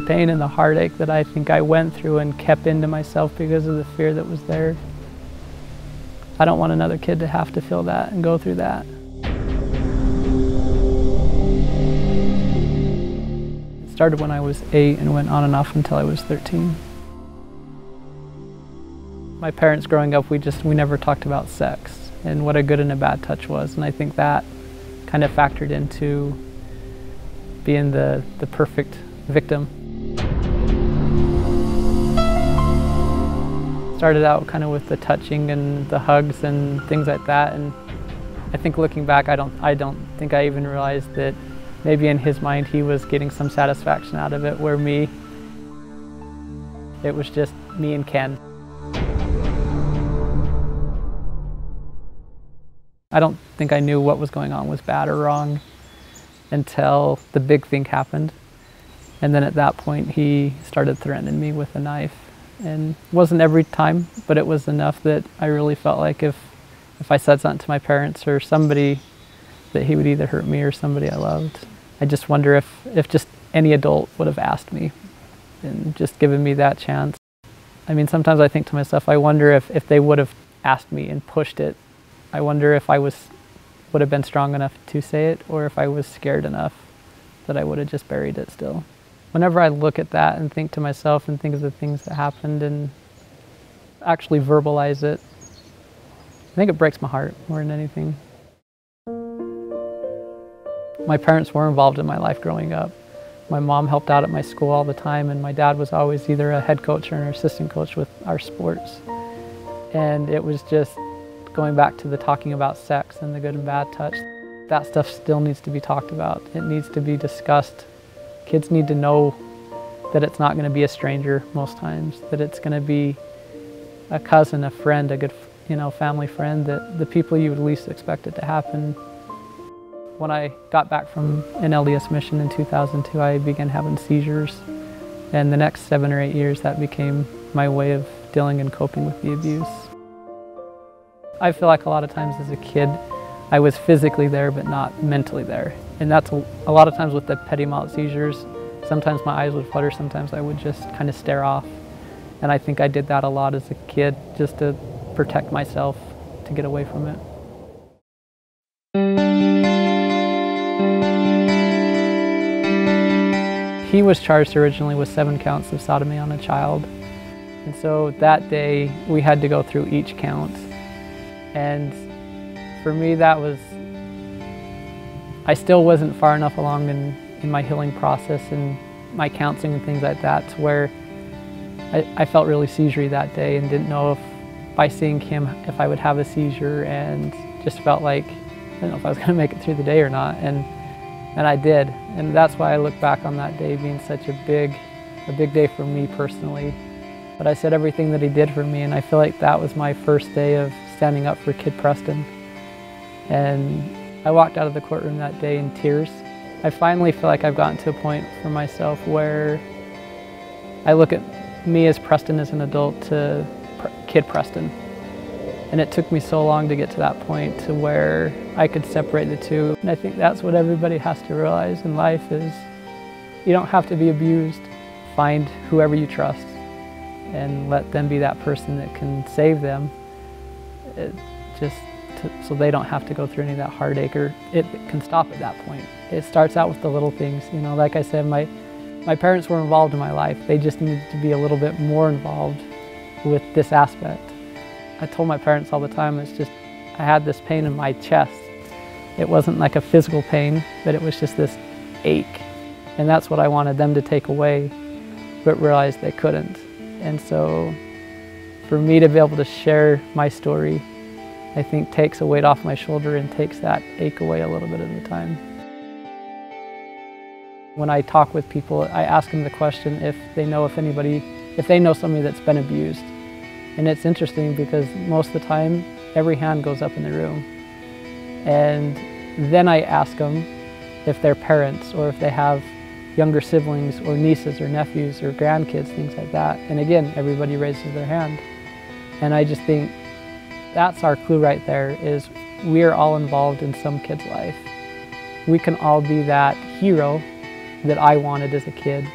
pain and the heartache that I think I went through and kept into myself because of the fear that was there. I don't want another kid to have to feel that and go through that. It started when I was 8 and went on and off until I was 13. My parents growing up, we never talked about sex and what a good and a bad touch was, and I think that kind of factored into being the perfect victim. Started out kind of with the touching and the hugs and things like that, and I think looking back, I don't think I even realized that maybe in his mind he was getting some satisfaction out of it, where me, it was just me and Ken. I don't think I knew what was going on was bad or wrong until the big thing happened. And then at that point he started threatening me with a knife. And it wasn't every time, but it was enough that I really felt like if I said something to my parents or somebody, that he would either hurt me or somebody I loved. I just wonder if just any adult would have asked me and just given me that chance. I mean, sometimes I think to myself, I wonder if they would have asked me and pushed it. I wonder if I would have been strong enough to say it, or if I was scared enough that I would have just buried it still. Whenever I look at that and think to myself and think of the things that happened and actually verbalize it, I think it breaks my heart more than anything. My parents were involved in my life growing up. My mom helped out at my school all the time, and my dad was always either a head coach or an assistant coach with our sports. And it was just going back to the talking about sex and the good and bad touch. That stuff still needs to be talked about. It needs to be discussed. Kids need to know that it's not going to be a stranger most times, that it's going to be a cousin, a friend, a good, family friend, that the people you would least expect it to happen. When I got back from an LDS mission in 2002, I began having seizures, and the next 7 or 8 years that became my way of dealing and coping with the abuse. I feel like a lot of times as a kid, I was physically there but not mentally there. And that's a lot of times with the petit mal seizures. Sometimes my eyes would flutter, sometimes I would just kind of stare off. And I think I did that a lot as a kid just to protect myself, to get away from it. He was charged originally with 7 counts of sodomy on a child. And so that day we had to go through each count. And for me, that was, I still wasn't far enough along in my healing process and my counseling and things like that to where I felt really seisurey that day and didn't know if by seeing him if I would have a seizure, and just felt like I didn't know if I was going to make it through the day or not, and I did. And that's why I look back on that day being such a big day for me personally. But I said everything that he did for me, and I feel like that was my first day of standing up for kid Preston. And I walked out of the courtroom that day in tears. I finally feel like I've gotten to a point for myself where I look at me as Preston as an adult to kid Preston. And it took me so long to get to that point to where I could separate the two. And I think that's what everybody has to realize in life is you don't have to be abused. Find whoever you trust and let them be that person that can save them. So they don't have to go through any of that heartache, or it can stop at that point. It starts out with the little things. Like I said, my parents were involved in my life. They just needed to be a little bit more involved with this aspect. I told my parents all the time, it's just, I had this pain in my chest. It wasn't like a physical pain, but it was just this ache. And that's what I wanted them to take away, but realized they couldn't. And so for me to be able to share my story, I think takes a weight off my shoulder and takes that ache away a little bit at a time. When I talk with people, I ask them the question if they know somebody that's been abused. And it's interesting because most of the time, every hand goes up in the room. And then I ask them if they're parents or if they have younger siblings or nieces or nephews or grandkids, things like that. And again, everybody raises their hand. And I just think that's our clue right there, is we are all involved in some kid's life. We can all be that hero that I wanted as a kid.